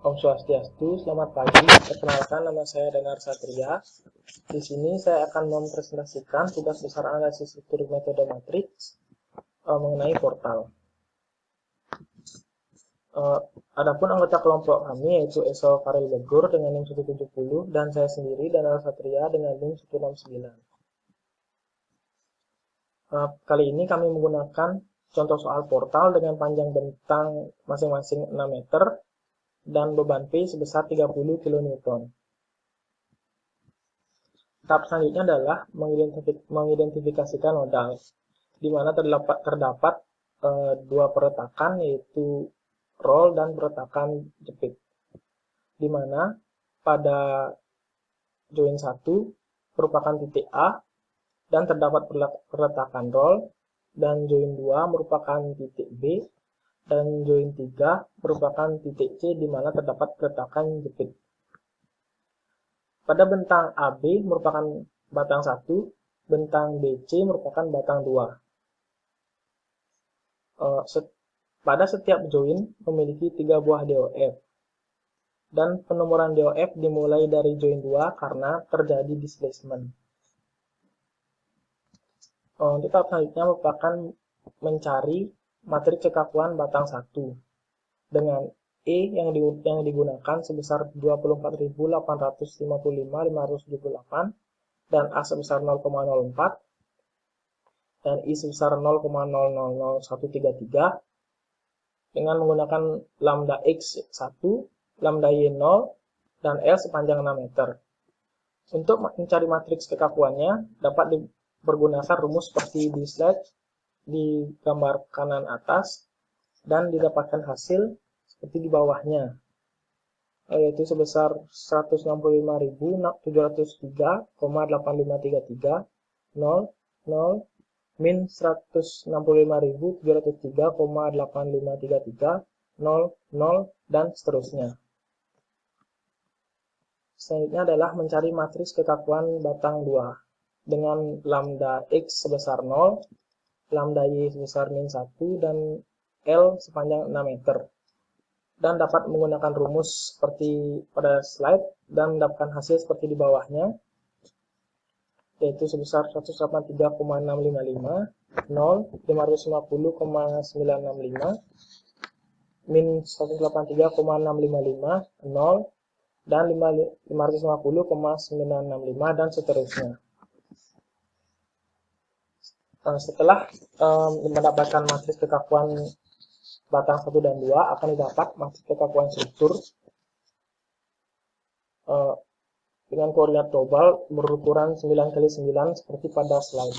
Om Swastiastu, selamat pagi. Perkenalkan, nama saya Danar Satria. Di sini saya akan mempresentasikan tugas besar analisis struktur metode matriks mengenai portal. Adapun anggota kelompok kami yaitu Esol Farel Begur dengan NIM 170 dan saya sendiri Danar Satria dengan NIM 169. Kali ini kami menggunakan contoh soal portal dengan panjang bentang masing-masing 6 meter dan beban P sebesar 30 kN. Tahap selanjutnya adalah mengidentifikasikan nodal, di mana terdapat dua peretakan yaitu roll dan peretakan jepit, di mana pada join 1 merupakan titik A dan terdapat peretakan roll, dan join 2 merupakan titik B, dan join 3 merupakan titik C di mana terdapat peretakan jepit. Pada bentang AB merupakan batang 1, bentang BC merupakan batang 2. Pada setiap join memiliki 3 buah DOF. Dan penomoran DOF dimulai dari join 2 karena terjadi displacement. Untuk tahap selanjutnya merupakan mencari matriks kekakuan batang 1 dengan E yang digunakan sebesar 24.855.578 dan A sebesar 0,04 dan I sebesar 0,000133 dengan menggunakan lambda X 1, lambda Y 0, dan L sepanjang 6 meter. Untuk mencari matriks kekakuannya dapat dipergunakan rumus seperti di slide di gambar kanan atas dan didapatkan hasil seperti di bawahnya, yaitu sebesar 165.703,8533 0 0 min 165.703,8533 0 0 dan seterusnya. Selanjutnya adalah mencari matriks kekakuan batang 2 dengan lambda X sebesar 0, lambda Y sebesar min 1, dan L sepanjang 6 meter. Dan dapat menggunakan rumus seperti pada slide dan mendapatkan hasil seperti di bawahnya, yaitu sebesar 183,655, 0, 550,965, min 183,655, 0, dan 550,965, dan seterusnya. Setelah mendapatkan matriks kekakuan batang 1 dan 2, akan didapat matriks kekakuan struktur dengan koordinat global berukuran 9x9 seperti pada slide.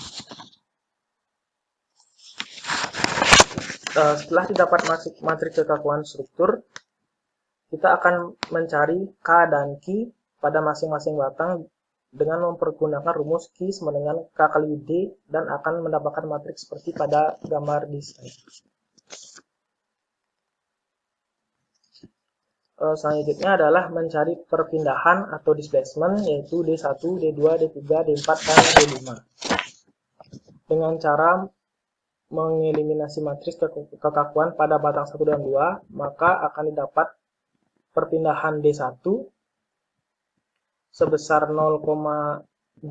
Setelah didapat matriks kekakuan struktur, kita akan mencari K dan Q pada masing-masing batang dengan mempergunakan rumus Q sama dengan K kali D dan akan mendapatkan matriks seperti pada gambar di slide. Selanjutnya adalah mencari perpindahan atau displacement yaitu D1, D2, D3, D4, dan D5. Dengan cara mengeliminasi matriks kekakuan pada batang 1 dan 2, maka akan didapat perpindahan D1 sebesar 0,28589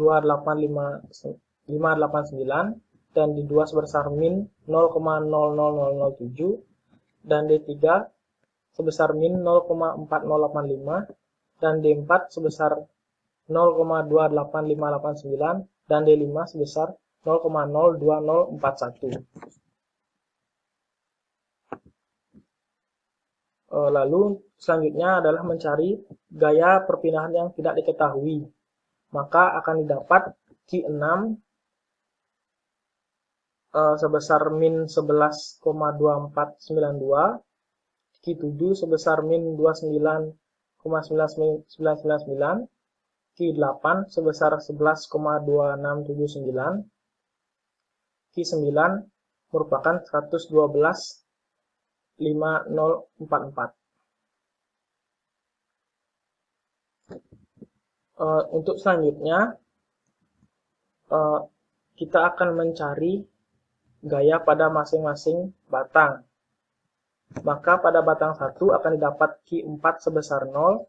dan D2 sebesar min 0,00007 dan D3 sebesar min 0,4085 dan D4 sebesar 0,28589 dan D5 sebesar 0,02041. Lalu selanjutnya adalah mencari gaya perpindahan yang tidak diketahui. Maka akan didapat Q6 sebesar min 11,2492, Q7 sebesar min 29,9999, Q8 sebesar 11,2679, Q9 merupakan 112,5044. Untuk selanjutnya, kita akan mencari gaya pada masing-masing batang Maka pada batang 1 akan didapat Q4 sebesar 0,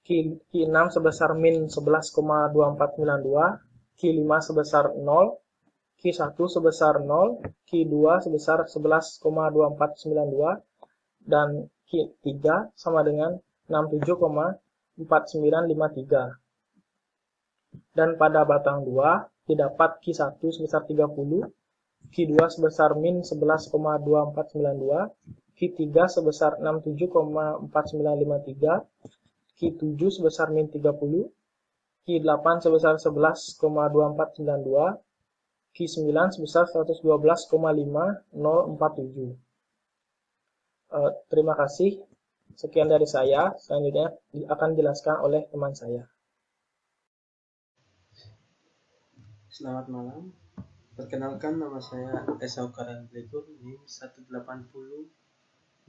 Q6 sebesar min 11,2492, Q5 sebesar 0, Q1 sebesar 0, Q2 sebesar 11,2492, dan Q3 sama dengan 67,4953. Dan pada batang 2 didapat Q1 sebesar 30, Q2 sebesar min 11,2492, Q3 sebesar 67,4953, Q7 sebesar min 30, Q8 sebesar 11,2492, Q9 sebesar 112,5047. Terima kasih. Sekian dari saya. Selanjutnya akan dijelaskan oleh teman saya. Selamat malam. Perkenalkan, nama saya Esau Karan Blegur, NIM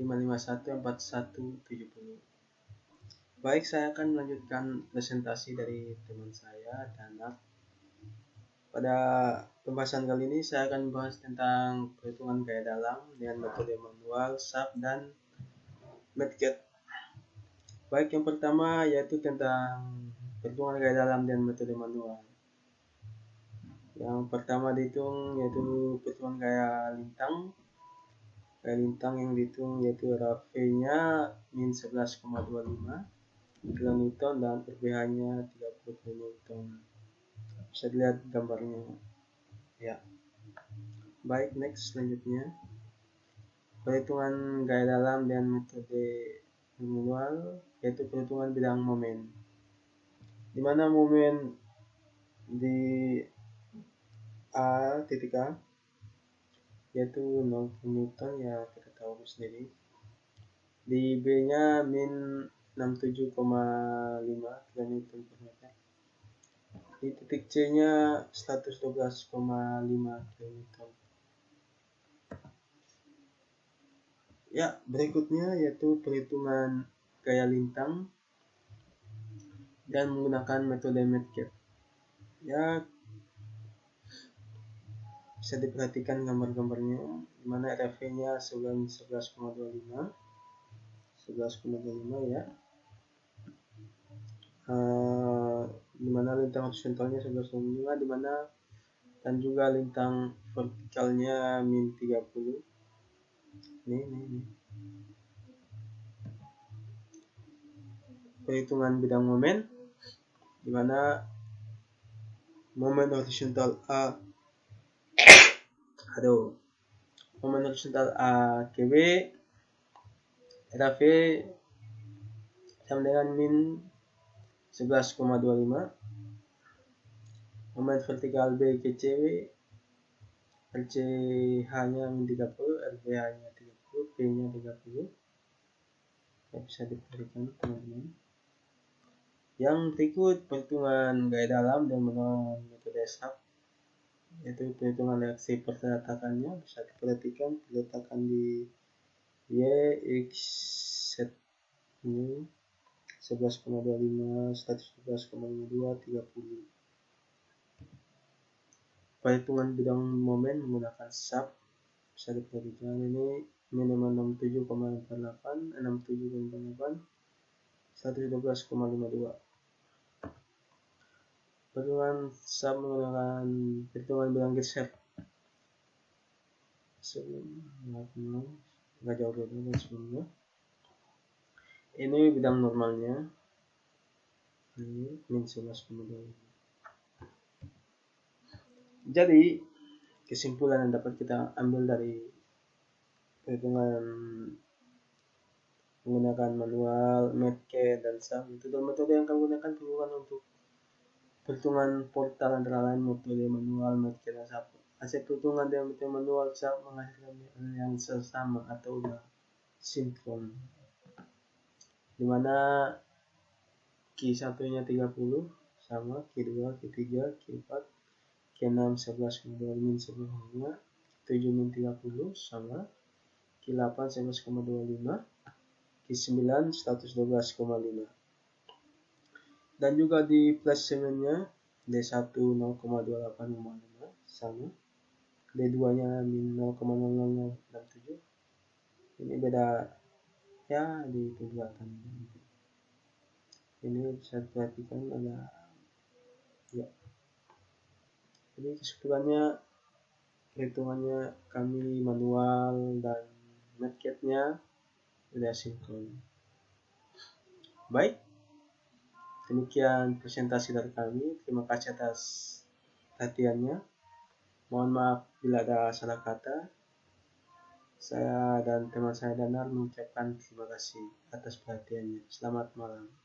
18055514170. Baik, saya akan melanjutkan presentasi dari teman saya, Danak. Pada pembahasan kali ini saya akan membahas tentang perhitungan gaya dalam dengan metode manual, SAP, dan MATLAB. Baik, yang pertama yaitu tentang perhitungan gaya dalam dan metode manual. Yang pertama dihitung yaitu perhitungan gaya lintang. Gaya lintang yang dihitung yaitu RV-nya min 11,25 kN dan RBH-nya 30 kN. Bisa dilihat gambarnya. Ya. Baik, next selanjutnya. Perhitungan gaya dalam dan metode manual yaitu perhitungan bidang momen. Di mana momen di A titik A yaitu 0 Newton, ya kita tahu sendiri. Di B-nya min 67,5 kN per meter. Di titik C-nya 112,5 kN. Ya, berikutnya yaitu perhitungan gaya lintang dan menggunakan metode MATLAB. Ya, bisa diperhatikan gambar-gambarnya, di mana RF-nya 11,25 ya. Di mana lintang horizontalnya 11,5, di mana dan juga lintang vertikalnya min 30. Ini. Perhitungan bidang momen, di mana momen horizontal A ke B RAV sama dengan min 11,25. Momen vertikal B ke C RCH-nya min 30, RBH-nya 30, P-nya 30. Ya, bisa diperhatikan teman-teman. Yang berikut perhitungan gaya dalam dan menggunakan metode SAP, yaitu perhitungan reaksi perletakannya. Bisa diperhatikan perletakan di Y, X, Z ini 11,25, 111,52, 30. Perhitungan bidang momen menggunakan SAP bisa diperhatikan ini minimal 67,48, 67,48, 112,52. Perhitungan SAP menggunakan perhitungan bidang geser. Nggak jauh beda dan sebelumnya. Ini bidang normalnya. Ini min 11,2. Jadi kesimpulan yang dapat kita ambil dari perhitungan menggunakan manual, MATLAB, dan SAP itu adalah metode yang kami gunakan untuk perhitungan portal antara lain metode manual, MATLAB, dan SAP. Hasil perhitungan dengan metode manual SAP menghasilkan yang sesama atau sinkron, dimana Q1-nya 30 sama Q2, Q3, Q4, Q6 11,2 min 10,5, Q7 min 30 sama Q8 11,25, Q9 112,5. Dan juga di plus semennya D1 0,2855 sama, D2 nya min 0,0067, Ini beda ya di pembuatan. Ini bisa diperhatikan ada ya. Jadi kesimpulannya perhitungannya kami manual dan medcatnya sudah sinkron. Baik, demikian presentasi dari kami. Terima kasih atas perhatiannya. Mohon maaf bila ada salah kata. Saya dan teman saya Danar mengucapkan terima kasih atas perhatiannya. Selamat malam.